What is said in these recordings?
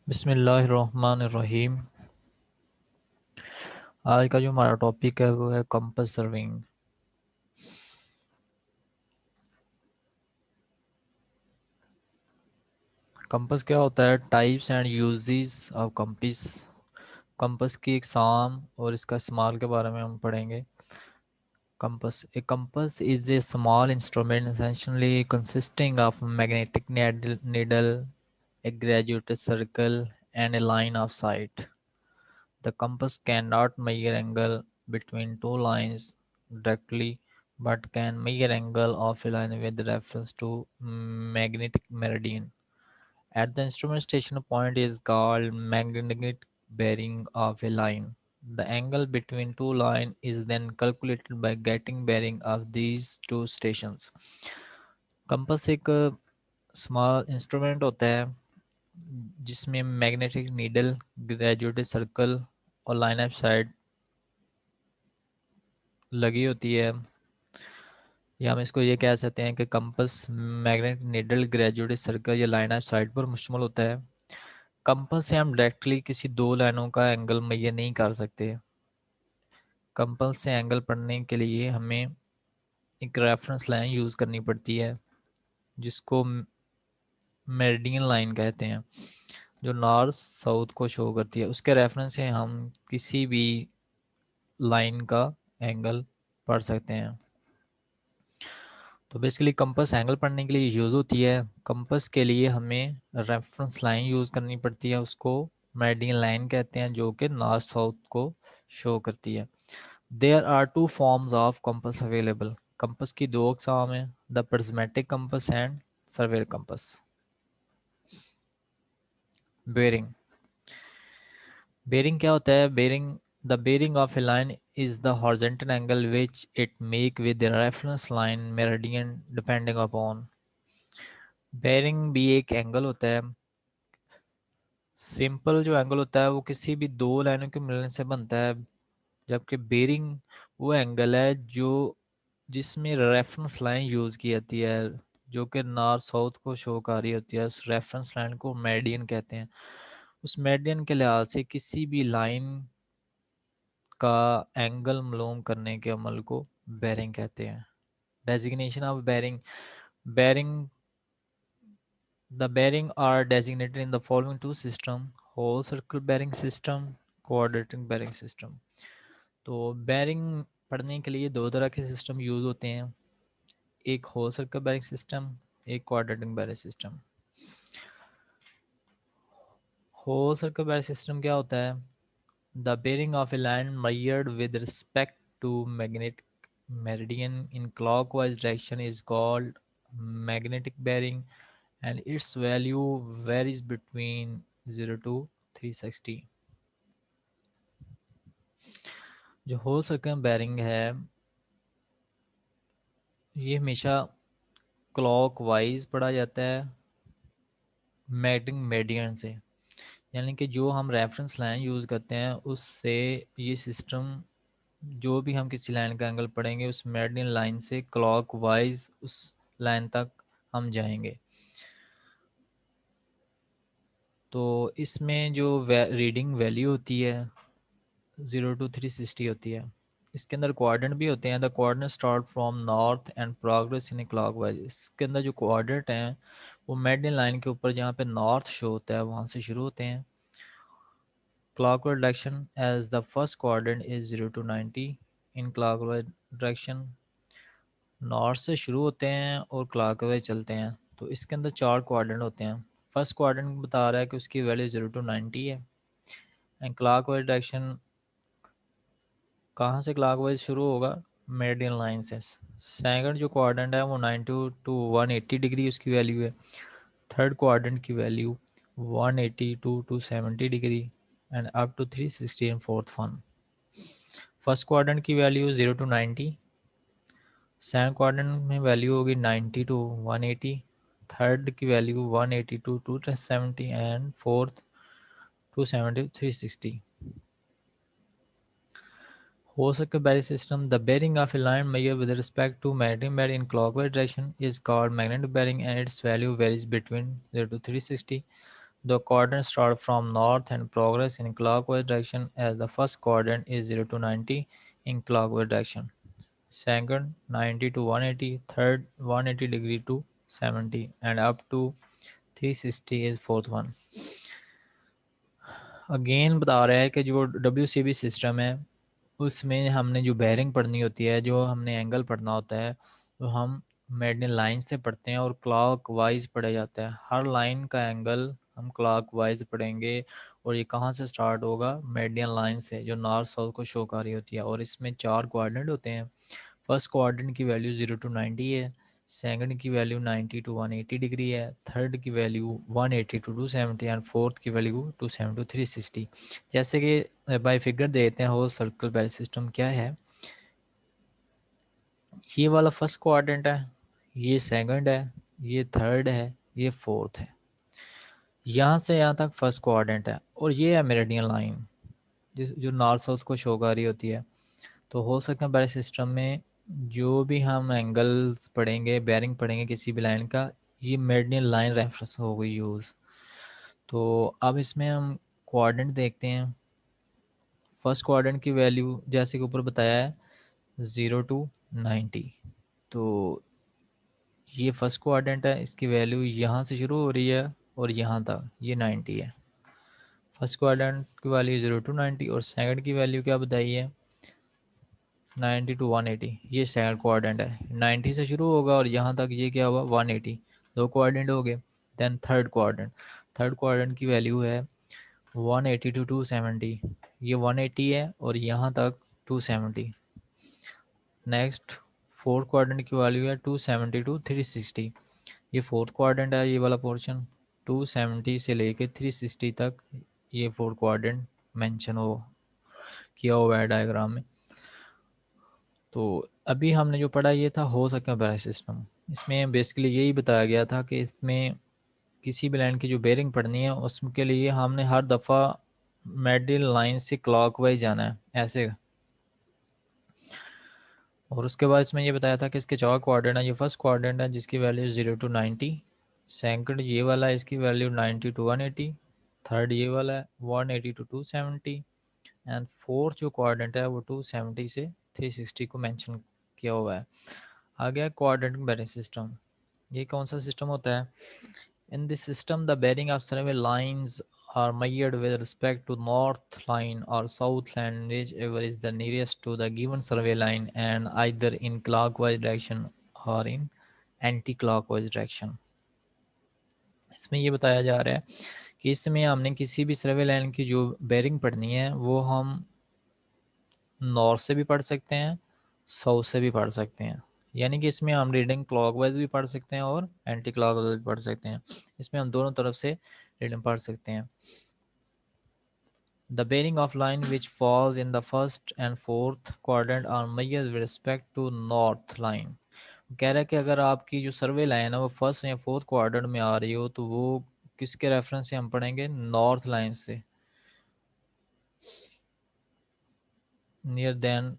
बिस्मिल्लाहिर्रहमानिर्रहीम। आज का जो हमारा टॉपिक है वो है कंपास सर्विंग। कंपास क्या होता है? Types and uses of compass. Compass की इकसाम और इसका इस्तेमाल के बारे में हम पढ़ेंगे। Compass, A compass is a small instrument essentially consisting of a magnetic needle, a graduated circle and a line of sight. The compass cannot measure angle between two lines directly, but can measure angle of a line with reference to magnetic meridian. At the instrument station, a point is called magnetic bearing of a line. The angle between two lines is then calculated by getting bearing of these two stations. Compass एक small instrument होता है जिसमें magnetic needle, graduated circle और line of site लगी होती है, या हम इसको ये कह सकते हैं कि compass magnetic needle, graduated circle या लाइन ऑफ साइट पर मुश्तमिल होता है। कंपास से हम डायरेक्टली किसी दो लाइनों का एंगल मुहैया नहीं कर सकते। कंपास से एंगल पढ़ने के लिए हमें एक रेफरेंस लाइन यूज़ करनी पड़ती है जिसको मेरिडियन लाइन कहते हैं, जो नॉर्थ साउथ को शो करती है। उसके रेफरेंस से हम किसी भी लाइन का एंगल पढ़ सकते हैं। तो बेसिकली कंपास एंगल पढ़ने के लिए यूज़ होती है। कंपास के लिए हमें रेफरेंस लाइन यूज़ करनी पड़ती है, उसको मेरिडियन लाइन कहते हैं, जो कि नॉर्थ साउथ को शो करती है। There are two forms of compass available. Compass की दो अक़साम हैं, the prismatic compass and surveyor compass. Bearing, bearing क्या होता है? Bearing, the bearing of a line is the horizontal angle which it make with the reference line meridian depending upon। Bearing भी एक angle होता है। सिंपल जो angle होता है वो किसी भी दो लाइनों के मिलने से बनता है, जबकि बेयरिंग वो एंगल है जो जिसमें रेफरेंस लाइन यूज़ की जाती है, जो कि नॉर्थ साउथ को शो कर रही होती है। उस रेफरेंस लाइन को मेरिडियन कहते हैं। उस मेरिडियन के लिहाज से किसी भी लाइन का एंगल मालूम करने के अमल को बेयरिंग कहते हैं। Designation of bearing, bearing, the bearing are designated in the following two system: whole circle bearing system, coordinating bearing system। तो बेयरिंग पढ़ने के लिए दो तरह के सिस्टम यूज़ होते हैं, एक होल सर्कल बेयरिंग सिस्टम, एक coordinating bearing system. Whole circle bearing system क्या होता है? The bearing of a line measured with respect to magnetic meridian in clockwise direction is called magnetic bearing, and its value varies between 0 to 360। जो whole circle bearing है ये हमेशा clock wise पढ़ा जाता है मैग्नेटिक मेरिडियन से, यानी कि जो हम रेफरेंस लाइन यूज़ करते हैं उससे ये सिस्टम, जो भी हम किसी लाइन का एंगल पढ़ेंगे उस मेरिडियन लाइन से क्लॉक वाइज उस लाइन तक हम जाएंगे। तो इसमें जो रीडिंग वैल्यू होती है 0 to 360 होती है। इसके अंदर कोऑर्डिनेट भी होते हैं। The coordinate start from north and progress in clockwise. इसके अंदर जो कोऑर्डिनेट हैं वो मेरिडियन लाइन के ऊपर जहाँ पे नॉर्थ शो होता है वहाँ से शुरू होते हैं। Clockwise direction as the first coordinate is 0 to 90 in clockwise direction. North से शुरू होते हैं और क्लॉकवाइज चलते हैं। तो इसके अंदर चार कोऑर्डिनेट होते हैं। फर्स्ट कोऑर्डिनेट बता रहा है कि उसकी वैल्यू 0 to 90 है। एंड क्लॉकवाइज डायरेक्शन कहाँ से क्लॉकवाइज शुरू होगा? मेरिडियन लाइन से। सेकंड जो कोऑर्डिनेट है वो 90 टू 180 डिग्री उसकी वैल्यू है। थर्ड कोऑर्डिनेट की value 180 to 270 degree and up to 360 and fourth one. First coordinate की वैल्यू 0 to 90, सेकंड कोऑर्डिनेट में वैल्यू होगी 90 टू 180, थर्ड की वैल्यू 180 टू 270 एंड फोर्थ 270 360। हो सके bearing system, the bearing of a line measured with respect to magnetic bearing in clockwise direction is called magnetic bearing, and its value varies between 0 to 360। The coordinates start from north and progress in clockwise direction as the first coordinate is 0 to 90 in clockwise direction. Second 90 to 180, third 180 degree to 70 and up to 360 is fourth one. Again बता रहा है कि जो WCB system है उसमें हमने जो bearing पढ़नी होती है, जो हमने एंगल पढ़ना होता है, तो हम मेडियन लाइन से पढ़ते हैं और क्लॉक वाइज पढ़ा जाता है। हर लाइन का एंगल हम क्लॉक वाइज पढ़ेंगे और ये कहाँ से स्टार्ट होगा, मेडियन लाइन से जो नॉर्थ साउथ को शो कर रही होती है। और इसमें 4 कोऑर्डिनेट होते हैं। फर्स्ट कोऑर्डिनेट की वैल्यू 0 टू 90 है, सेकंड की वैल्यू 90 टू 180 डिग्री है, थर्ड की वैल्यू 180 टू 270 एंड फोर्थ की वैल्यू 270 टू 360। जैसे कि बाय फिगर देते हैं होल सर्कल बैल सिस्टम क्या है। ये वाला फर्स्ट क्वाड्रेंट है, ये सेकंड है, ये थर्ड है, ये फोर्थ है। यहाँ से यहाँ तक फर्स्ट क्वाड्रेंट है और ये है मेरिडियन लाइन जो नॉर्थ साउथ को शो कर रही होती है। तो हो सकता है बैरिंग सिस्टम में जो भी हम एंगल्स पढ़ेंगे, बेयरिंग पढ़ेंगे किसी भी लाइन का, ये मेरिडियन लाइन रेफरेंस हो गई यूज़। तो अब इसमें हम कोऑर्डिनेट देखते हैं। फर्स्ट कोऑर्डिनेट की वैल्यू जैसे कि ऊपर बताया है 0 टू 90। तो ये फर्स्ट कोऑर्डिनेट है, इसकी वैल्यू यहाँ से शुरू हो रही है और यहाँ तक ये 90 है। फर्स्ट क्वाड्रेंट की वैल्यू 0 टू 90 और सेकंड की वैल्यू क्या बताई है 90 टू 180। ये सेकंड क्वाड्रेंट है, 90 से शुरू होगा और यहाँ तक ये क्या हुआ 180। दो क्वाड्रेंट हो गए। देन थर्ड क्वाड्रेंट की वैल्यू है 180 टू 270। ये 180 है और यहाँ तक 270। नेक्स्ट फोर्थ क्वाड्रेंट की वैल्यू है 270 टू 360। ये फोर्थ क्वाड्रेंट है, ये वाला पोर्शन 270 से लेके 360 तक ये फोर्थ क्वाड्रेंट मेंशन हो किया हुआ है डायग्राम में। तो अभी हमने जो पढ़ा ये था हो सका बैरिंग सिस्टम। इसमें बेसिकली यही बताया गया था कि इसमें किसी भी लाइन की जो बेरिंग पढ़नी है उसके लिए हमने हर दफ़ा मेडिल लाइन से क्लॉकवाइज जाना है ऐसे। और उसके बाद इसमें ये बताया था कि इसके 4 क्वाड्रेंट है। ये फर्स्ट क्वाड्रेंट है जिसकी वैल्यू 0 टू 90, सेकंड ये वाला है इसकी वैल्यू 90 टू 180, थर्ड ये वाला है 180 टू 270 एंड फोर्थ जो क्वाड्रेंट है वो 270 से 360 को मेंशन किया हुआ है। आ गया क्वाड्रेंट बेरिंग सिस्टम। ये कौन सा सिस्टम होता है? In this system the bearing of survey lines are measured with respect to north line or south line, whichever is the nearest to the given survey line, and either in clockwise direction or in anti-clockwise direction। इसमें ये बताया जा रहा है कि इसमें हमने किसी भी सर्वे लाइन की जो बेरिंग पढ़नी है वो हम नॉर्थ से भी पढ़ सकते हैं, साउथ से भी पढ़ सकते हैं। यानी कि इसमें हम रीडिंग क्लॉकवाइज भी पढ़ सकते हैं और एंटी क्लॉकवाइज भी पढ़ सकते हैं। इसमें हम दोनों तरफ से रीडिंग पढ़ सकते हैं। The bearing of line which falls in the first and fourth quadrant are measured with respect to north line। कह रहा है कि अगर आपकी जो सर्वे लाइन है वो फर्स्ट या फोर्थ क्वाड्रेंट में आ रही हो तो वो किसके रेफरेंस से हम पढ़ेंगे, नॉर्थ लाइन से, नियर देन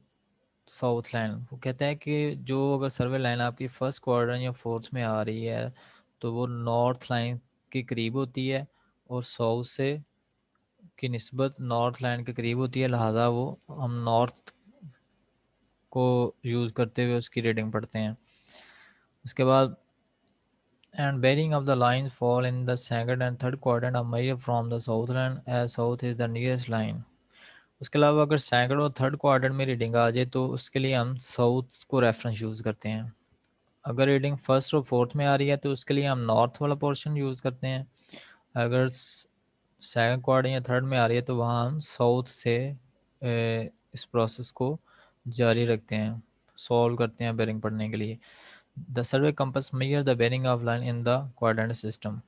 साउथ लाइन। वो कहता है कि जो अगर सर्वे लाइन आपकी फर्स्ट क्वाड्रेंट या फोर्थ में आ रही है तो वो नॉर्थ लाइन के करीब होती है और साउथ से की निस्बत नॉर्थ लाइन के करीब होती है, लिहाजा वो हम नॉर्थ को यूज़ करते हुए उसकी रीडिंग पढ़ते हैं। उसके बाद and bearing of the lines fall in the second and third quadrant are measured from the south line as south is the nearest line। उसके अलावा अगर सेकंड और थर्ड क्वाड्रेंट में रीडिंग आ जाए तो उसके लिए हम साउथ को रेफरेंस यूज़ करते हैं। अगर रीडिंग फर्स्ट और फोर्थ में आ रही है तो उसके लिए हम नॉर्थ वाला पोर्शन यूज़ करते हैं। अगर सेकंड क्वाड्रेंट या थर्ड में आ रही है तो वहाँ हम साउथ से इस प्रोसेस को जारी रखते हैं, सॉल्व करते हैं बेरिंग पढ़ने के लिए। The survey compass measure the bearing of line in the quadrant system.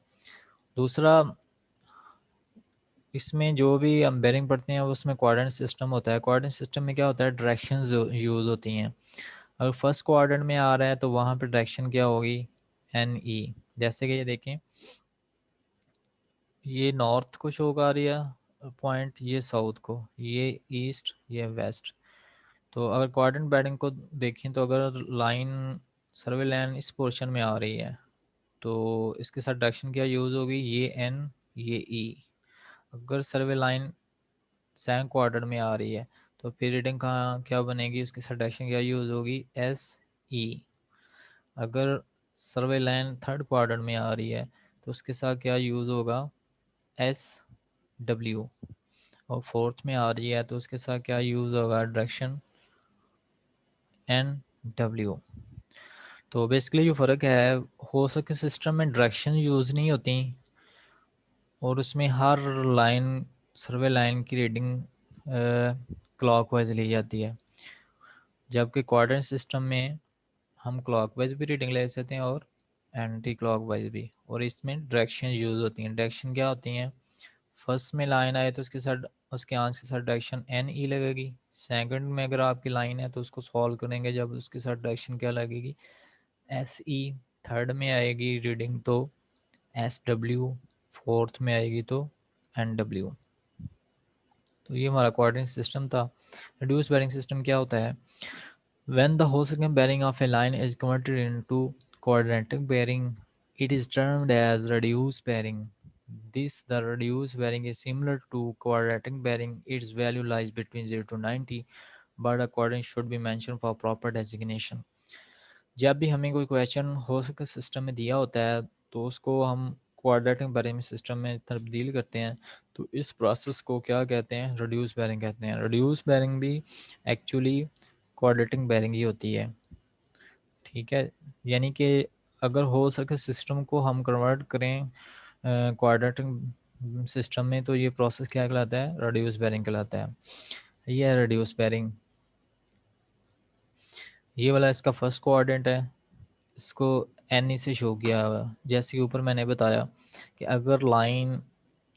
दूसरा, इसमें जो भी हम बेरिंग पढ़ते हैं उसमें क्वाड्रेंट सिस्टम होता है। क्वाड्रेंट सिस्टम में क्या होता है, डायरेक्शंस यूज़ होती हैं। अगर फर्स्ट क्वाड्रेंट में आ रहा है तो वहाँ पे डायरेक्शन क्या होगी, एन ई। जैसे कि ये देखें, ये नॉर्थ को शो कर रही है पॉइंट, ये साउथ को, ये ईस्ट, ये वेस्ट। तो अगर क्वाड्रेंट बेरिंग को देखें तो अगर लाइन सर्वे लाइन इस पोर्शन में आ रही है तो इसके साथ डायरेक्शन क्या यूज़ होगी, ये एन, ये ई। अगर सर्वे लाइन सेकंड क्वाड्रेंट में आ रही है तो फिर रीडिंग कहाँ क्या बनेगी, उसकी साथ डायरेक्शन क्या यूज़ होगी, एस ई। अगर सर्वे लाइन थर्ड क्वाड्रेंट में आ रही है तो उसके साथ क्या यूज़ होगा, एस डब्ल्यू। और फोर्थ में आ रही है तो उसके साथ क्या यूज़ होगा, डायरेक्शन एन डब्ल्यू। तो बेसिकली जो फ़र्क है, हो सके सिस्टम में डायरेक्शन यूज़ नहीं होती और उसमें हर लाइन, सर्वे लाइन की रीडिंग क्लॉकवाइज ली जाती है, जबकि कोऑर्डिनेट सिस्टम में हम क्लॉकवाइज भी रीडिंग ले सकते हैं और एंटी क्लॉकवाइज भी। और इसमें डायरेक्शन यूज़ होती हैं। डायरेक्शन क्या होती हैं, फर्स्ट में लाइन आए तो उसके साथ, उसके आंसर के साथ डायरेक्शन एन ई लगेगी। सेकंड में अगर आपकी लाइन है तो उसको सॉल्व करेंगे जब उसके साथ डायरेक्शन क्या लगेगी, एस ई। थर्ड में आएगी रीडिंग तो एस डब्ल्यू। फोर्थ में आएगी तो एन डब्ल्यू। तो ये हमारा कोऑर्डिनेट सिस्टम था। रिड्यूस बेयरिंग सिस्टम क्या होता है, when the Hosakan bearing of a line is converted into quadratic bearing, it is termed as reduced bearing. This the reduced bearing is similar to quadratic bearing. Its value lies between 0 to 90, but a quadrant should be mentioned for proper designation. जब भी हमें कोई question हो सके system में दिया होता है तो उसको हम क्वाड्रेटिक बेयरिंग सिस्टम में तब्दील करते हैं, तो इस प्रोसेस को क्या कहते हैं, रिड्यूस बेयरिंग कहते हैं। रिड्यूस बेयरिंग भी एक्चुअली क्वाड्रेटिक बेयरिंग ही होती है, ठीक है। यानी कि अगर हो सके सिस्टम को हम कन्वर्ट करें क्वाड्रेटिक सिस्टम में तो ये प्रोसेस क्या कहलाता है, रिड्यूस बेयरिंग कहलाता है। ये है रिड्यूस बेयरिंग। ये वाला इसका फर्स्ट कोऑर्डिनेट है, इसको एन ई से शो किया हुआ है। जैसे कि ऊपर मैंने बताया कि अगर लाइन,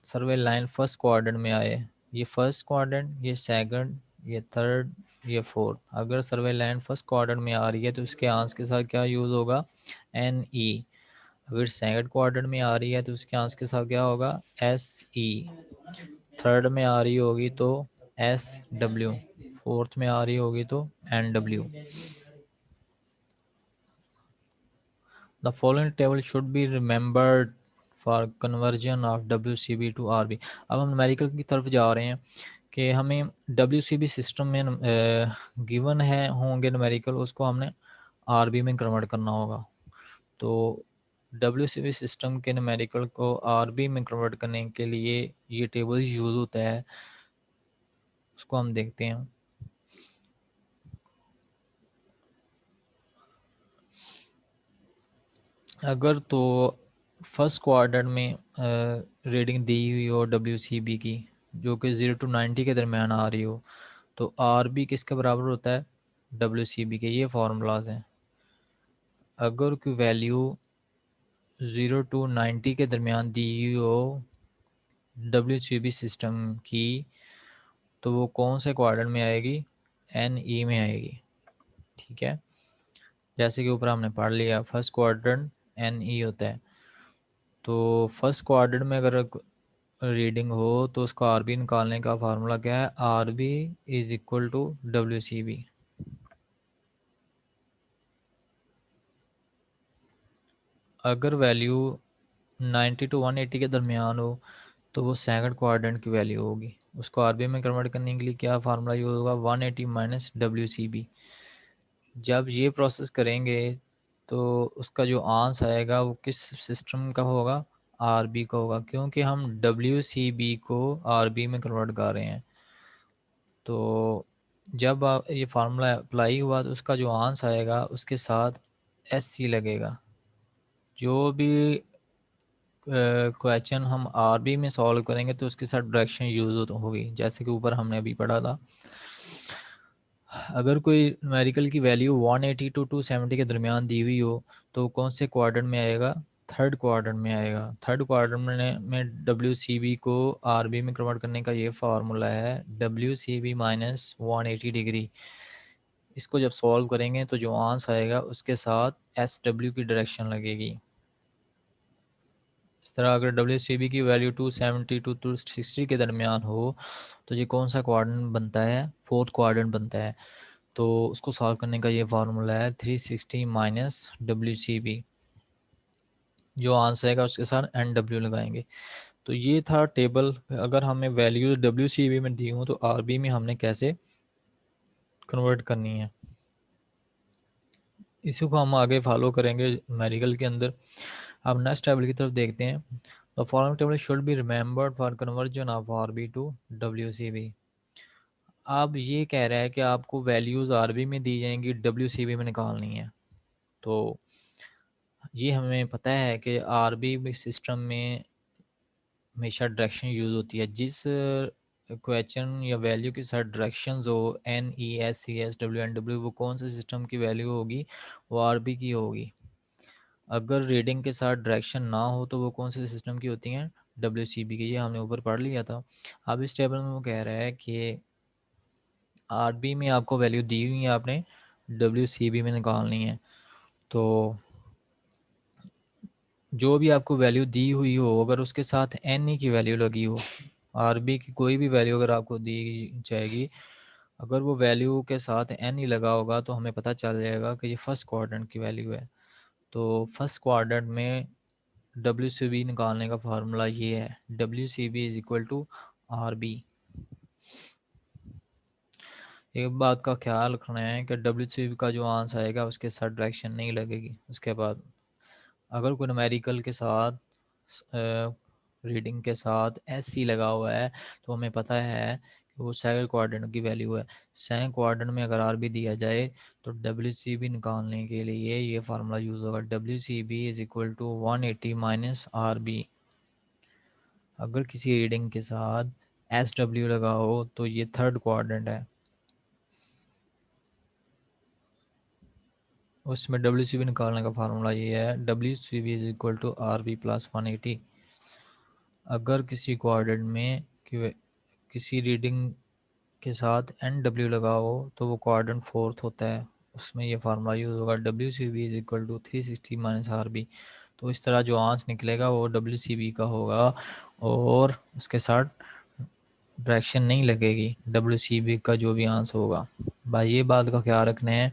सर्वे लाइन फर्स्ट क्वाड्रेंट में आए, ये फर्स्ट क्वाड्रेंट, ये सेकंड, ये थर्ड, ये फोर्थ। अगर सर्वे लाइन फर्स्ट क्वाड्रेंट में आ रही है तो इसके आंसर के साथ क्या यूज़ होगा, एन ई। अगर सेकंड क्वाड्रेंट में आ रही है तो उसके आंसर के साथ क्या होगा, एस ई। थर्ड में आ रही होगी तो एस डब्ल्यू। फोर्थ में आ रही होगी तो N W. The following table should be remembered for conversion of WCB to RB। अब हम न्यूमेरिकल की तरफ जा रहे हैं कि हमें WCB सिस्टम में गिवन है होंगे न्यूमेरिकल, उसको हमने RB में कन्वर्ट करना होगा। तो WCB सिस्टम के न्यूमेरिकल को RB में कन्वर्ट करने के लिए ये टेबल यूज़ होता है, उसको हम देखते हैं। अगर तो फर्स्ट क्वार्टर में रीडिंग दी हुई हो WCB की जो कि 0 to 90 के दरमियान आ रही हो तो RB किसके बराबर होता है, WCB के। ये फार्मूलाज हैं। अगर कोई वैल्यू 0 to 90 के दरमियान दी हुई हो WCB सिस्टम की तो वो कौन से क्वाड्रेंट में आएगी, NE में आएगी, ठीक है। जैसे कि ऊपर हमने पढ़ लिया फर्स्ट क्वाड्रेंट NE होता है। तो फर्स्ट क्वाड्रेंट में अगर रीडिंग हो तो उसको RB निकालने का फार्मूला क्या है, RB is equal to WCB। अगर वैल्यू 90 to 180 के दरमियान हो तो वो सेकंड क्वाड्रेंट की वैल्यू होगी। उसको RB में कन्वर्ट करने के लिए क्या फार्मूला यूज होगा, 180 माइनस WCB। जब ये प्रोसेस करेंगे तो उसका जो आंसर आएगा वो किस सिस्टम का होगा, RB का होगा, क्योंकि हम WCB को RB में कन्वर्ट कर रहे हैं। तो जब आप ये फार्मूला अप्लाई हुआ तो उसका जो आंसर आएगा उसके साथ SC लगेगा। जो भी क्वेश्चन हम RB में सॉल्व करेंगे तो उसके साथ डायरेक्शन यूज होगी, जैसे कि ऊपर हमने अभी पढ़ा था। अगर कोई न्यूमेरिकल की वैल्यू 180 to 270 के दरमियान दी हुई हो तो कौन से क्वाड्रेंट में आएगा, थर्ड क्वाड्रेंट में आएगा। थर्ड क्वाड्रेंट में WCB को RB में कन्वर्ट करने का ये फार्मूला है WCB माइनस 180 डिग्री। इसको जब सॉल्व करेंगे तो जो आंसर आएगा उसके साथ SW की डायरेक्शन लगेगी। इस तरह अगर WCB की वैल्यू 270 to 260 के दरमियान हो तो ये कौन सा क्वाड्रेंट बनता है, फोर्थ क्वाड्रेंट बनता है। तो उसको सॉल्व करने का ये फार्मूला है 360 माइनस WCB। जो आंसर आएगा उसके साथ NW लगाएंगे। तो ये था टेबल। अगर हमें वैल्यूज WCB में दी हूँ तो RB में हमने कैसे कन्वर्ट करनी है, इसी को हम आगे फॉलो करेंगे मेडिकल के अंदर। अब नेक्स्ट टेबल की तरफ देखते हैं। The following table should be remembered for conversion of RB to WCB। अब ये कह रहा है कि आपको वैल्यूज़ RB में दी जाएंगी, WCB में निकालनी है। तो ये हमें पता है कि RB सिस्टम में हमेशा डायरेक्शन यूज़ होती है। जिस क्वेश्चन या वैल्यू के साथ डायरेक्शंस हो NES CS WNW, वो कौन से सिस्टम की वैल्यू होगी, वो RB की होगी। अगर रीडिंग के साथ डायरेक्शन ना हो तो वो कौन से सिस्टम की होती हैं, WCB की। ये हमने ऊपर पढ़ लिया था। अब इस टेबल में वो कह रहा है कि RB में आपको वैल्यू दी हुई है, आपने WCB में निकालनी है। तो जो भी आपको वैल्यू दी हुई हो, अगर उसके साथ NE की वैल्यू लगी हो, RB की कोई भी वैल्यू अगर आपको दी जाएगी, अगर वो वैल्यू के साथ NE लगा होगा तो हमें पता चल जाएगा कि ये फर्स्ट क्वाड्रेंट की वैल्यू है। तो फर्स्ट क्वाड्रेंट में WCB निकालने का फार्मूला ये है, WCB is equal to RB। एक बात का ख्याल रखना है कि WCB का जो आंसर आएगा उसके साथ डायरेक्शन नहीं लगेगी। उसके बाद अगर कोई न्यूमेरिकल के साथ रीडिंग के साथ SC लगा हुआ है तो हमें पता है कि वो सेकंड क्वाड्रेंट की वैल्यू है। सेकंड क्वाड्रेंट में अगर RB दिया जाए तो WCB निकालने के लिए ये फार्मूला यूज़ होगा, WCB is equal to 180 minus RB। अगर किसी रीडिंग के साथ SW लगा हो तो ये थर्ड क्वाड्रेंट है, उसमें WCB निकालने का फार्मूला ये है, WCB is equal to RB plus 180। अगर किसी क्वाड्रेंट में किसी रीडिंग के साथ NW लगा हो तो वो क्वाड्रेंट फोर्थ होता है, उसमें ये फार्मूला यूज़ होगा, WCB is equal to 360 minus RB। तो इस तरह जो आंसर निकलेगा वो WCB का होगा और उसके साथ डायरेक्शन नहीं लगेगी, WCB का जो भी आंसर होगा। भाई ये बात का ख्याल रखना है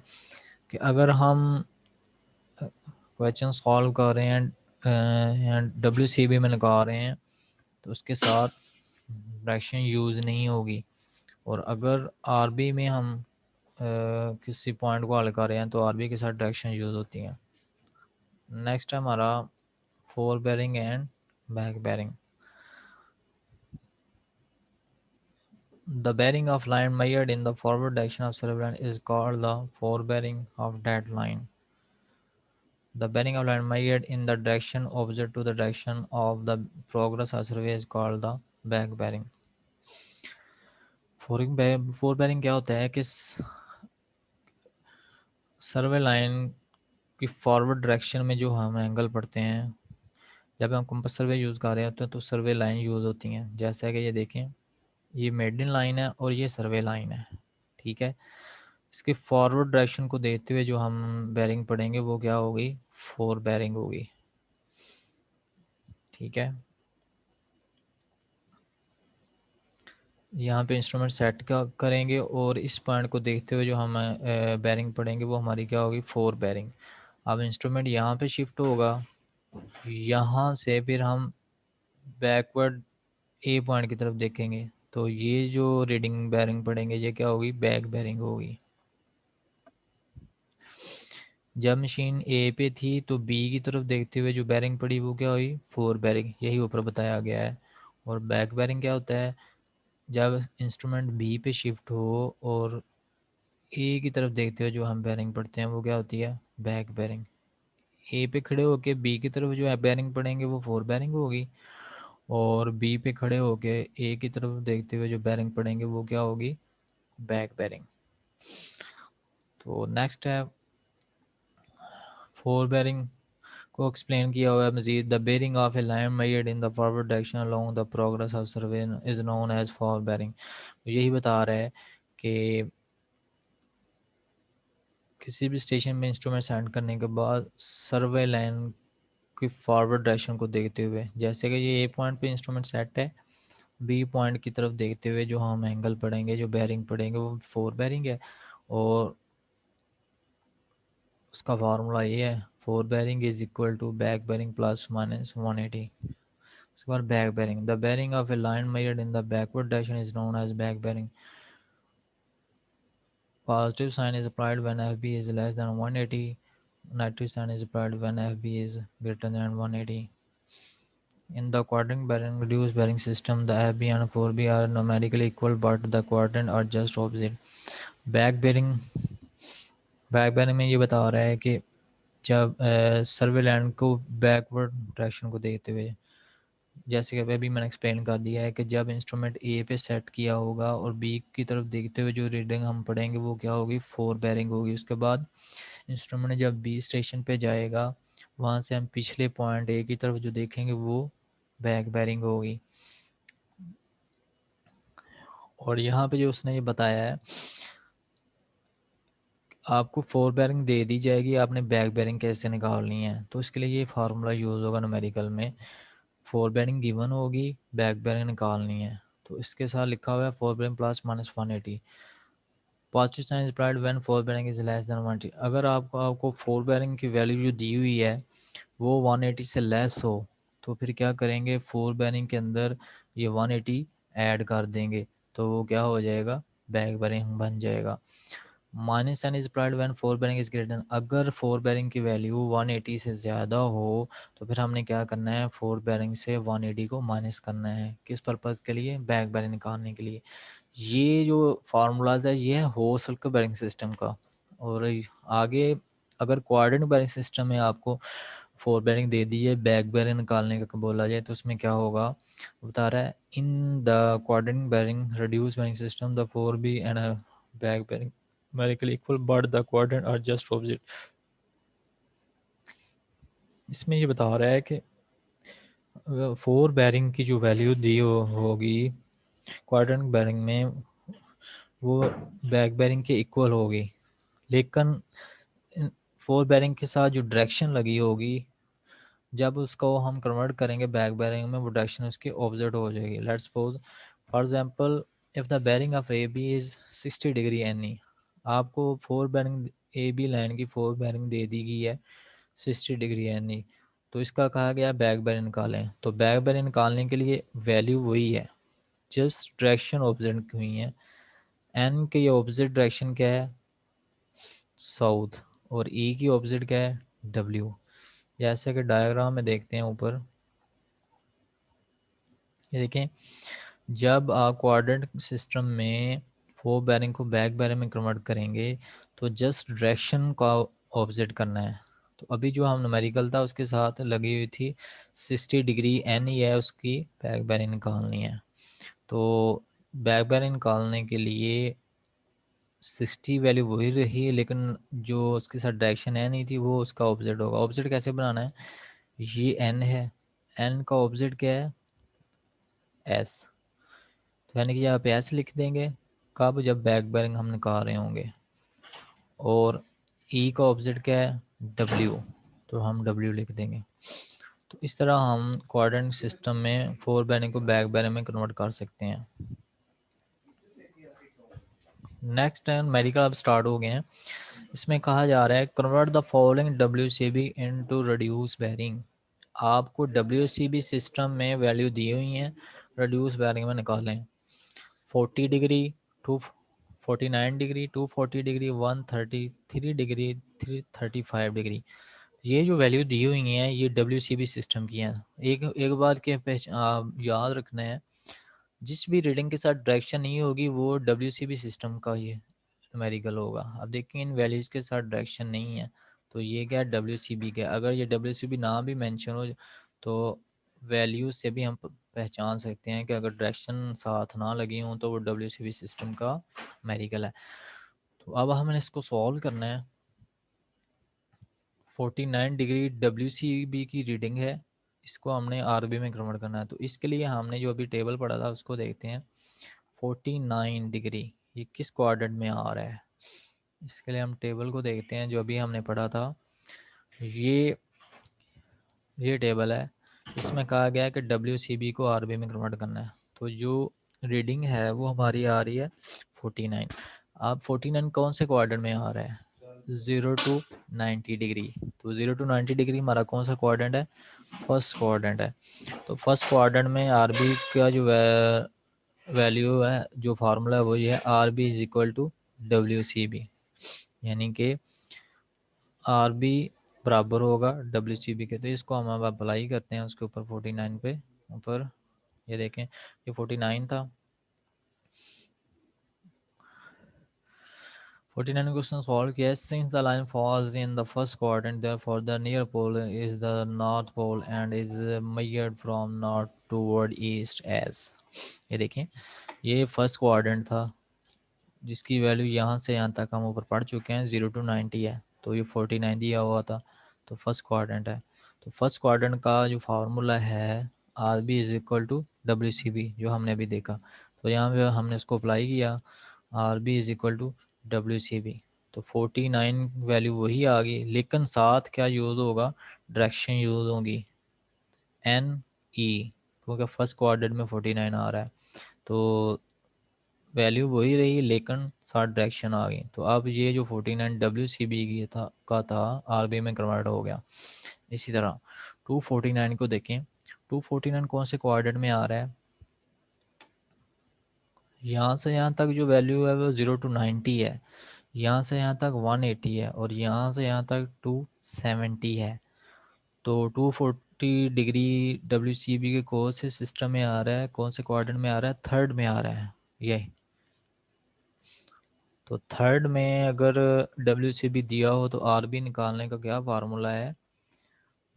कि अगर हम क्वेश्चन सॉल्व कर रहे हैं WCB में लगा रहे हैं तो उसके साथ डायरेक्शन यूज़ नहीं होगी। और अगर RB में हम किसी पॉइंट को हल कर रहे हैं तो RB के साथ डायरेक्शन यूज़ होती हैं। नेक्स्ट है हमारा fore bearing and back bearing. The bearing of line measured in the forward direction of servo line is called the forebearing of that line. The bearing of line measured in the direction opposite to the direction of the progress of survey is called the back bearing. Fore bearing क्या होता है कि survey line की forward direction में जो हम angle पढ़ते हैं, जब हम कंपास सर्वे यूज़ कर रहे होते हैं तो सर्वे लाइन यूज़ होती हैं। जैसा कि ये देखें, ये मेडिन लाइन है और ये सर्वे लाइन है, ठीक है। इसके फॉरवर्ड डायरेक्शन को देखते हुए जो हम बेरिंग पढ़ेंगे वो क्या होगी, फोर बेरिंग होगी, ठीक है। यहाँ पे इंस्ट्रूमेंट सेट का करेंगे और इस पॉइंट को देखते हुए जो हम बेरिंग पढ़ेंगे वो हमारी क्या होगी, फोर बेरिंग। अब इंस्ट्रूमेंट यहाँ पे शिफ्ट होगा, यहाँ से फिर हम बैकवर्ड ए पॉइंट की तरफ देखेंगे तो ये जो रीडिंग बेरिंग पढ़ेंगे ये क्या होगी, बैक बेरिंग होगी। जब मशीन ए पे थी तो बी की तरफ देखते हुए जो बेरिंग पड़ी वो क्या हुई, फोर बेरिंग, यही ऊपर बताया गया है। और बैक बेरिंग क्या होता है, जब इंस्ट्रूमेंट बी पे शिफ्ट हो और ए की तरफ देखते हुए जो हम बेरिंग पढ़ते हैं वो क्या होती है, बैक बेरिंग। ए पे खड़े होके बी की तरफ जो है बेरिंग पढ़ेंगे वो फोर बेरिंग होगी, और बी पे खड़े होके ए की तरफ देखते हुए जो बेरिंग पढ़ेंगे वो क्या होगी, बैक बेरिंग। तो नेक्स्ट है फोर बेरिंग को एक्सप्लेन किया हुआ है मजीद। The bearing of a line measured in the forward direction along the progress of survey is known as fore bearing. यही बता रहा है कि किसी भी स्टेशन में इंस्ट्रूमेंट सेंड करने के बाद सर्वे लाइन की फॉरवर्ड डायरेक्शन को देखते हुए, जैसे कि ये ए पॉइंट पे इंस्ट्रूमेंट सेट है, बी पॉइंट की तरफ देखते हुए जो हम एंगल पढ़ेंगे, जो बेरिंग पढ़ेंगे वो फोर बेरिंग है। और उसका फार्मूला ये है, fore bearing is equal to back bearing plus minus 180। उसके बाद back bearing, the bearing of a line measured in the backward direction is known as back bearing. Positive sign is applied when FB is less than 180. Negative sign is applied when FB is greater than 180. In the quadrant bearing reduced bearing system, the FB and 4B are numerically equal, but the quadrant are just opposite. Back bearing में ये बता रहा है कि जब सर्वेलैंड को backward direction को देखते हुए, जैसे कि अभी मैंने एक्सप्लेन कर दिया है कि जब इंस्ट्रूमेंट ए पे सेट किया होगा और बी की तरफ देखते हुए जो रीडिंग हम पढ़ेंगे वो क्या होगी, 4 बेरिंग होगी। उसके बाद इंस्ट्रूमेंट जब बी स्टेशन पे जाएगा वहाँ से हम पिछले पॉइंट ए की तरफ जो देखेंगे वो बैक बेरिंग होगी। और यहाँ पे जो उसने ये बताया है, आपको 4 बेरिंग दे दी जाएगी, आपने बैक बेरिंग कैसे निकालनी है, तो इसके लिए ये फार्मूला यूज़ होगा न्यूमेरिकल में। 4 बेरिंग गिवन होगी, बैक बेरिंग निकालनी है, तो इसके साथ लिखा हुआ है 4 bearing plus minus 180। Positive sign is applied when 4 bearing is less than 180। अगर आपको 4 बेरिंग की वैल्यू जो दी हुई है वो 180 से लेस हो तो फिर क्या करेंगे, 4 बेरिंग के अंदर ये 180 ऐड कर देंगे, तो वो क्या हो जाएगा, बैक बेरिंग बन जाएगा। Minus sign is applied when 4 bearing is greater, अगर 4 बेरिंग की वैल्यू 180 से ज़्यादा हो तो फिर हमने क्या करना है, 4 बेरिंग से 180 को माइनस करना है। किस पर्पज़ के लिए, बैक बेरिंग निकालने के लिए। ये जो फार्मूलाज है ये है होल के बेरिंग सिस्टम का। और आगे अगर क्वाड्रेंट बेरिंग सिस्टम में आपको 4 बेरिंग दे दीजिए, बैक बेरिंग निकालने का बोला जाए तो उसमें क्या होगा, बता रहा है in the quadrant bearing reduce bearing system the 4B and back bearing numerically equal but the quadrant are just opposite। इसमें ये बता रहा है कि 4 बेरिंग की जो वैल्यू दी होगी क्वाड्रेंट बेरिंग में वो बैक बेरिंग के इक्वल होगी, लेकिन 4 बेरिंग के साथ जो डायरेक्शन लगी होगी जब उसको हम कन्वर्ट करेंगे बैक बेरिंग में वो डायरेक्शन उसकी ऑपोजिट हो जाएगी। Let's suppose for example if the bearing of A B is 60 degree any, आपको 4 बेरिंग ए बी लाइन की 4 बेरिंग दे दी गई है 60 डिग्री एनी, तो इसका कहा गया बैक बेरिंग निकालें। तो बैक बेरिंग निकालने के लिए वैल्यू वही है, जस्ट डायरेक्शन ऑपोजिट हुई है। एन के ये ऑपोजिट डायरेक्शन क्या है, साउथ, और ई की ऑपोजिट क्या है, डब्ल्यू। जैसे कि डायग्राम में देखते हैं ऊपर, ये देखें जब आप कोऑर्डिनेट सिस्टम में 4 बेरिंग को बैक बेरिंग में कन्वर्ट करेंगे तो जस्ट डायरेक्शन का ऑपोजिट करना है। तो अभी जो हम न्यूमेरिकल था उसके साथ लगी हुई थी 60 डिग्री एन ही है, उसकी बैक बेरिंग निकालनी है। तो बैक बेरिंग निकालने के लिए 60 वैल्यू वही रही, लेकिन जो उसके साथ डायरेक्शन एन ही थी वो उसका ऑपोजिट होगा। ऑपोजिट कैसे बनाना है, ये एन है, एन का ऑपोजिट क्या है, एस, तो यानी कि यहाँ पे एस लिख देंगे कब, जब बैक बेरिंग हम निकाल रहे होंगे। और ई का ऑपोजिट क्या है, डब्ल्यू, तो हम डब्ल्यू लिख देंगे। तो इस तरह हम कोऑर्डिनेट सिस्टम में 4 बेरिंग को बैक बेरिंग में कन्वर्ट कर सकते हैं। नेक्स्ट मेडिकल अब स्टार्ट हो गए हैं। इसमें कहा जा रहा है convert the following WCB into reduce bearing. आपको WCB सिस्टम में वैल्यू दी हुई हैं, रिड्यूस बेरिंग में निकालें। 40 degree, 249 degree, 240 degree, 133 degree, 335 degree. ये जो वैल्यू दी हुई हैं ये WCB सिस्टम की हैं। एक बात के याद रखना है, जिस भी रीडिंग के साथ डायरेक्शन नहीं होगी वो WCB सिस्टम का ये न्यूमेरिकल होगा। अब देखिए इन वैल्यूज़ के साथ डायरेक्शन नहीं है तो ये क्या है, WCB का। अगर ये WCB ना भी मेंशन हो तो वैल्यू से भी हम पहचान सकते हैं कि अगर डायरेक्शन साथ ना लगी हों तो वो WCB सिस्टम का न्यूमेरिकल है। तो अब हमें इसको सॉल्व करना है। 49 डिग्री WCB की रीडिंग है, इसको हमने RB में कन्वर्ट करना है। तो इसके लिए हमने जो अभी टेबल पढ़ा था उसको देखते हैं। 49 डिग्री ये किस क्वाड्रेंट में आ रहा है, इसके लिए हम टेबल को देखते हैं जो अभी हमने पढ़ा था। ये टेबल है, इसमें कहा गया है कि WCB को RB में कन्वर्ट करना है। तो जो रीडिंग है वो हमारी आ रही है 49। अब 49 कौन से क्वाड्रेंट में आ रहा है, 0 to 90 डिग्री। तो 0 to 90 डिग्री हमारा कौन सा क्वाड्रेंट है, फर्स्ट क्वाड्रेंट है। तो फर्स्ट क्वाड्रेंट में आर बी का जो वैल्यू है, जो फार्मूला है वो ये है, R B is equal to W C B, यानी कि आर बी बराबर होगा डब्ल्यू सी बी के। तो इसको हम अब अप्लाई करते हैं उसके ऊपर 49 पे ऊपर। ये देखें, ये 49 था। 49 क्वेश्चन सॉल्व किया है। Since the line falls in the first quadrant therefore the near pole is the north pole and is measured from north toward east as. ये देखें, ये फर्स्ट क्वाड्रेंट था जिसकी वैल्यू यहाँ से यहाँ तक हम ऊपर पढ़ चुके हैं, 0 to 90 है। तो ये 49 दिया हुआ था, तो फर्स्ट क्वाड्रेंट है। तो फर्स्ट क्वाड्रेंट का जो फार्मूला है R B is equal to W C B, जो हमने अभी देखा। तो यहाँ पे हमने उसको अप्लाई किया, R B is equal to W C B. तो 49 वैल्यू वही आ गई, लेकिन साथ क्या यूज़ होगा, डायरेक्शन यूज़ होगी एन ई, क्योंकि फर्स्ट क्वाड्रेंट में 49 आ रहा है। तो वैल्यू वही रही लेकिन साथ डायरेक्शन आ गई। तो अब ये जो 49 डब्ल्यू सी बी का था आर बी में कन्वर्ट हो गया। इसी तरह 249 को देखें, 249 कौन से क्वाड्रेंट में आ रहा है, यहाँ से यहाँ तक जो वैल्यू है वो 0 to 90 है, यहाँ से यहाँ तक 180 है, और यहाँ से यहाँ तक 270 है। तो 240 डिग्री डब्ल्यू सी बी के कौन से सिस्टम में आ रहा है, कौन से क्वाड्रेंट में आ रहा है, थर्ड में आ रहा है ये। तो थर्ड में अगर डब्ल्यू सी बी दिया हो तो आर बी निकालने का क्या फार्मूला है,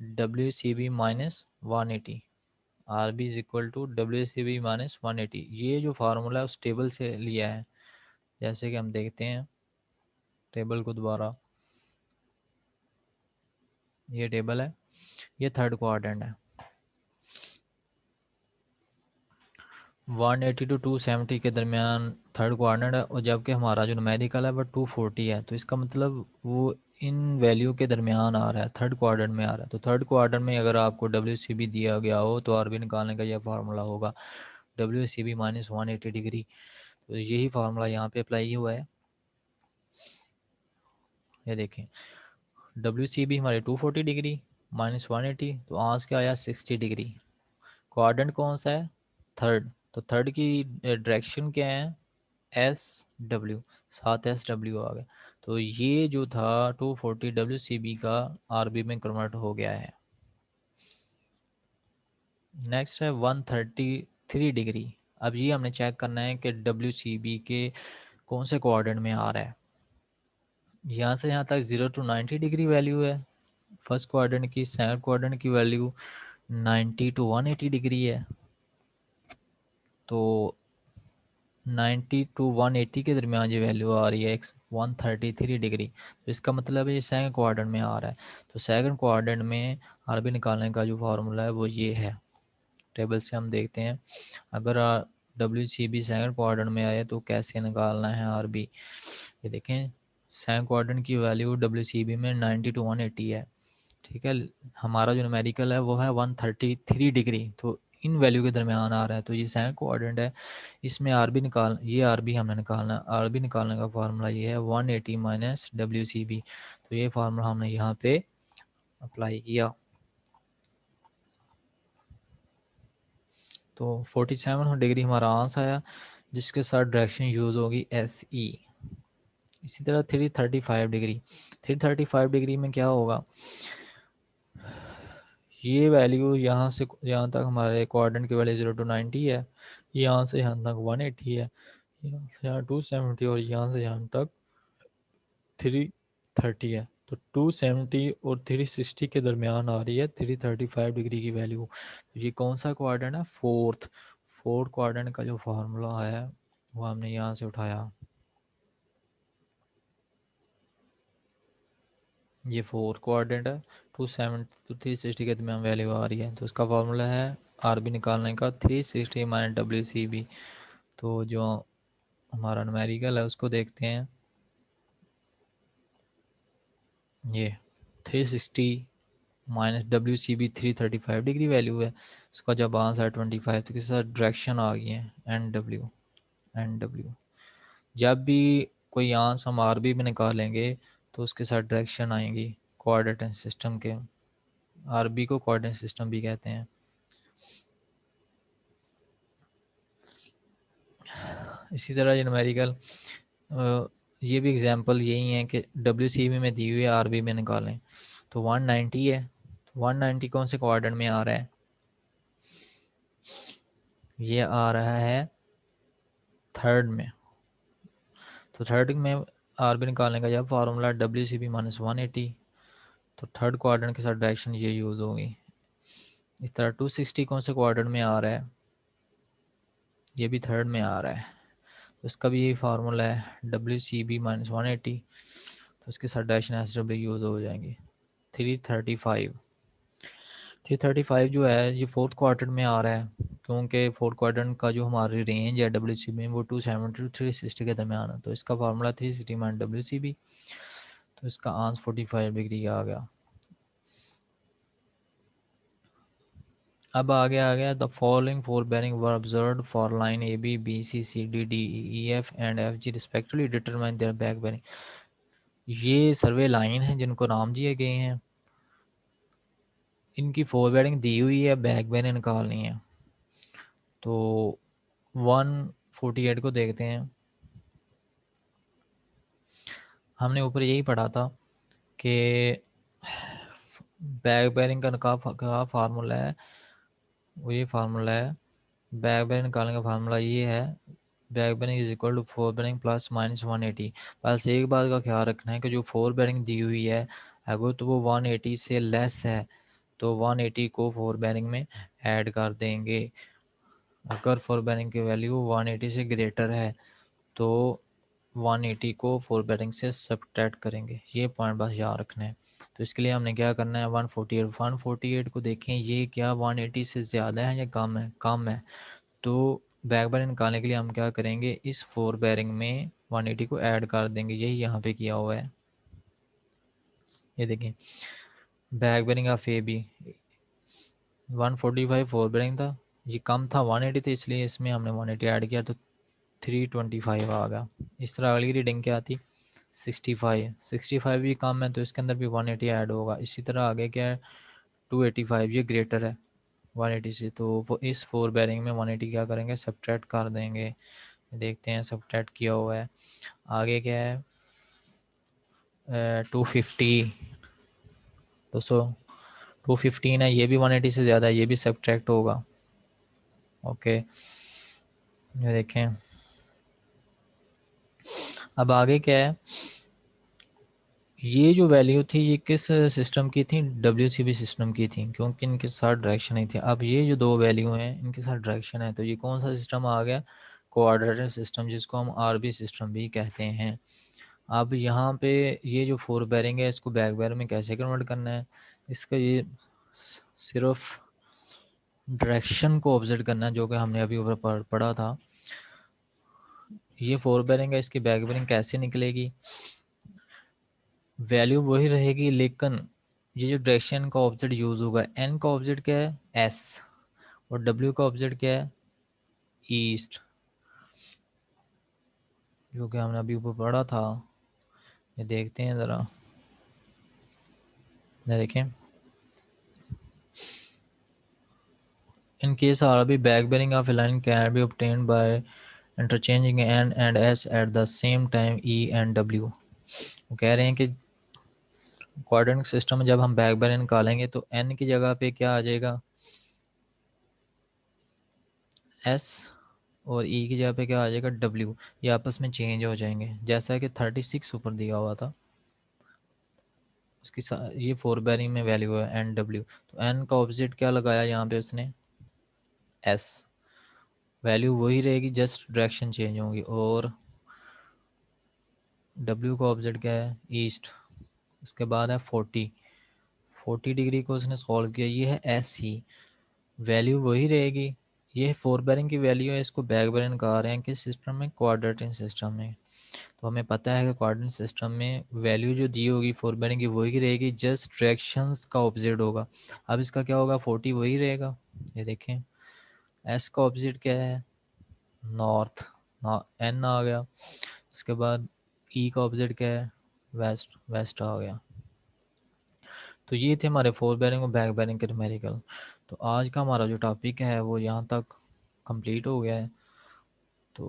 W C B minus 180, R B is equal to W C B minus 180। ये जो फार्मूला है उस टेबल से लिया है। जैसे कि हम देखते हैं टेबल को दोबारा, ये टेबल है, ये थर्ड क्वाड्रेंट है, 180 टू 270 के दरमियान थर्ड क्वाड्रेंट है, और जबकि हमारा जो न्यूमेरिकल है वो 240 है। तो इसका मतलब वो इन वैल्यू के दरमियान आ रहा है, थर्ड क्वाड्रेंट में आ रहा है। तो थर्ड क्वाड्रेंट में अगर आपको डब्ल्यू सी बी दिया गया हो तो आर बी निकालने का यह फार्मूला होगा, W C B minus 180 degree. तो यही फार्मूला यहाँ पे अप्लाई हुआ है। ये देखें, डब्ल्यू सी बी हमारे 240 डिग्री माइनस 180, तो आंस क्या आया 60 डिग्री। क्वाड्रेंट कौन सा है, थर्ड। तो थर्ड की डायरेक्शन क्या है, एस डब्ल्यू, सात एस डब्ल्यू आ गया। तो ये जो था 240 डब्ल्यू सी बी का आर बी में कन्वर्ट हो गया है। नेक्स्ट है 133 डिग्री। अब ये हमने चेक करना है कि डब्ल्यू सी बी के कौन से क्वाड्रेंट में आ रहा है। यहाँ से यहाँ तक 0 to 90 डिग्री वैल्यू है फर्स्ट क्वाड्रेंट की, सेकंड क्वाड्रेंट की वैल्यू 90 to 180 डिग्री है। तो 90 to 180 के दरमियान जो वैल्यू आ रही है 133 डिग्री। तो इसका मतलब है ये सेकंड क्वाड्रेंट में आ रहा है। तो सेकंड क्वाड्रेंट में आर बी निकालने का जो फार्मूला है वो ये है। टेबल से हम देखते हैं, अगर W C B second quadrant में आए तो कैसे निकालना है आर बी। ये देखें, सेकंड क्वाड्रेंट की वैल्यू डब्ल्यू सी बी में 90 to 180 है, ठीक है। हमारा जो न्यूमेरिकल है वो है 133 डिग्री, तो इन वैल्यू के दरमियान आ रहा है। तो ये सेकंड क्वाड्रेंट है, इसमें आर बी निकाल, ये आर बी हमने निकालना है। आर बी निकालने का फार्मूला ये है 180 माइनस डब्ल्यू सी बी। तो ये फार्मूला हमने यहाँ पे अप्लाई किया। तो 47 डिग्री हमारा आंसर आया, जिसके साथ डायरेक्शन यूज होगी एस ई। इसी तरह 335 डिग्री, 335 डिग्री में क्या होगा, ये वैल्यू यहाँ से यहाँ तक हमारे क्वाड्रेंट की वैल्यू 0 to 90 है, यहाँ से यहाँ तक 180 है, यहाँ से यहाँ 270, और यहाँ से यहाँ तक 330 है। तो 270 और 360 के दरमियान आ रही है 335 डिग्री की वैल्यू। तो ये कौन सा क्वाड्रेंट है, फोर्थ। फोर्थ क्वाड्रेंट का जो फार्मूला है वो हमने यहाँ से उठाया, ये फोर्थ क्वाड्रेंट है, 270 to 360 के दरमियान वैल्यू आ रही है। तो इसका फार्मूला है आर बी निकालने का 360 माइनस डब्ल्यू सी बी। तो जो हमारा न्यूमेरिकल है उसको देखते हैं, ये 360 minus W C B 335 degree value है। इसका जब आंसर है 25, तो किसी साथ डायरेक्शन आ गई है एन डब्ल्यू, एन डब्ल्यू। जब भी कोई आंसर हम आर बी में निकालेंगे तो उसके साथ डायरेक्शन आएंगी कोऑर्डिनेट सिस्टम के। आरबी को कोऑर्डिनेट सिस्टम भी कहते हैं। इसी तरह ये न्यूमेरिकल, ये भी एग्जांपल यही है कि डब्ल्यू में दी हुई है, आरबी में निकालें। तो 190 है, 190 कौन से कोऑर्डिनेट में आ रहा है? ये आ रहा है थर्ड में। तो थर्ड में आरबी निकालने का जब फार्मूला WCB माइनस 180, तो थर्ड कोऑर्डिनेट के साथ डायरेक्शन ये यूज़ होगी। इस तरह 260 कौन से कोऑर्डिनेट में आ रहा है? ये भी थर्ड में आ रहा है, तो इसका भी यही फार्मूला है WCB माइनस 180, तो इसके साथ डायरेक्शन SW यूज़ हो जाएंगी। 335, 335 जो है ये फोर्थ क्वार्टर में आ रहा है, क्योंकि फोर्थ क्वार्टर का जो हमारी रेंज है WCB में वो 270 टू 360 के दरमियान है, तो इसका फार्मूला 360 माइनस WCB, तो इसका आंसर 45 डिग्री आ गया। अब आ गया the following fore bearing were observed for line AB BC CD D E F and FG respectively, determine their back bearing. ये सर्वे लाइन है जिनको नाम दिए गए हैं, इनकी फोर बेरिंग दी हुई है, बैक बेरिंग निकालनी है। तो 148 को देखते हैं। हमने ऊपर यही पढ़ा था कि बैक बेरिंग का फार्मूला है, वो ये फार्मूला है, बैक बेरिंग निकालने का फार्मूला ये है, back bearing is equal to fore bearing plus minus 180। बस एक बात का ख्याल रखना है कि जो फोर बेरिंग दी हुई है अगर तो वो 180 से लेस है तो 180 को फोर बेरिंग में ऐड कर देंगे। अगर फोर बेरिंग की वैल्यू 180 से ग्रेटर है तो 180 को फोर बेरिंग से सब्ट्रैक्ट करेंगे। ये पॉइंट बस याद रखना है। तो इसके लिए हमने क्या करना है, 148 को देखें ये क्या 180 से ज़्यादा है या कम है? कम है। तो बैक बेरिंग निकालने के लिए हम क्या करेंगे, इस फोर बेरिंग में 180 को ऐड कर देंगे। यही यहाँ पे किया हुआ है। ये देखें back bearing of A B 145 fore bearing था, ये कम था 180 था, इसलिए इसमें हमने 180 ऐड किया तो 325 आ गया। इस तरह अगली रीडिंग क्या आती, 65 भी कम है तो इसके अंदर भी 180 ऐड होगा। इसी तरह आगे क्या है 285, ये ग्रेटर है 180 से, तो वो इस फोर बेरिंग में 180 क्या करेंगे, सब्ट्रैक्ट कर देंगे। देखते हैं सब्ट्रैक्ट किया हुआ है। आगे क्या है 250, 215 है, ये भी 180 से ज़्यादा है, ये भी सब्ट्रैक्ट होगा। ओके ये देखें अब आगे क्या है, ये जो वैल्यू थी ये किस सिस्टम की थी, WCB सिस्टम की थी, क्योंकि इनके साथ डायरेक्शन ही थी। अब ये जो दो वैल्यू हैं इनके साथ डायरेक्शन है, तो ये कौन सा सिस्टम आ गया, कोऑर्डिनेट सिस्टम, जिसको हम RB सिस्टम भी कहते हैं। अब यहाँ पे ये जो फोर बेरिंग है इसको बैक बेरिंग में कैसे कन्वर्ट करना है, इसका ये सिर्फ डायरेक्शन को ऑब्जर्व करना है, जो कि हमने अभी ऊपर पढ़ा था। ये फोर बेरिंग है, इसकी बैक बेरिंग कैसे निकलेगी, वैल्यू वही रहेगी, लेकिन ये जो डायरेक्शन का ऑब्जेक्ट यूज होगा, एन का ऑब्जेक्ट क्या है एस, और डब्ल्यू का ऑब्जेक्ट क्या है ईस्ट, जो कि हमने अभी ऊपर पढ़ा था। ये देखते हैं ज़रा, ये देखें in case R B back bearing of line can be obtained by interchanging n and s at the same time e and w। वो कह रहे हैं कि कोऑर्डिनेट सिस्टम में जब हम बैक बेरिंग निकालेंगे तो n की जगह पे क्या आ जाएगा s, और e की जगह पे क्या आ जाएगा w। ये आपस में चेंज हो जाएंगे, जैसा कि 36 ऊपर दिया हुआ था उसकी ये फोर बेरिंग में वैल्यू है एन डब्ल्यू, तो एन का ऑपोजिट क्या लगाया यहाँ पे उसने एस, वैल्यू वही रहेगी जस्ट डायरेक्शन चेंज होंगी। और डब्ल्यू का ऑपोजिट क्या है ईस्ट, उसके बाद है 40 डिग्री को उसने सॉल्व किया, ये है एस ही, वैल्यू वही रहेगी। ये फोर बेरिंग की वैल्यू है, इसको बैक बेरिंग कहा रहे हैं किस सिस्टम में, क्वाड्रेटिक सिस्टम में। तो हमें पता है कि कोऑर्डिनेट सिस्टम में वैल्यू जो दी होगी फोर बेरिंग की वही रहेगी, जस्ट डायरेक्शंस का ऑपोजिट होगा। अब इसका क्या होगा 40 वही रहेगा। ये देखें एस का ऑपोजिट क्या है नॉर्थ, एन आ गया, उसके बाद ई का ऑपोजिट क्या है वेस्ट, वेस्ट आ गया। तो ये थे हमारे फोर बेरिंग और बैक बेरिंग के न्यूमेरिकल। तो आज का हमारा जो टॉपिक है वो यहाँ तक कंप्लीट हो गया है। तो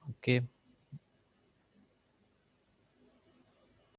ओके।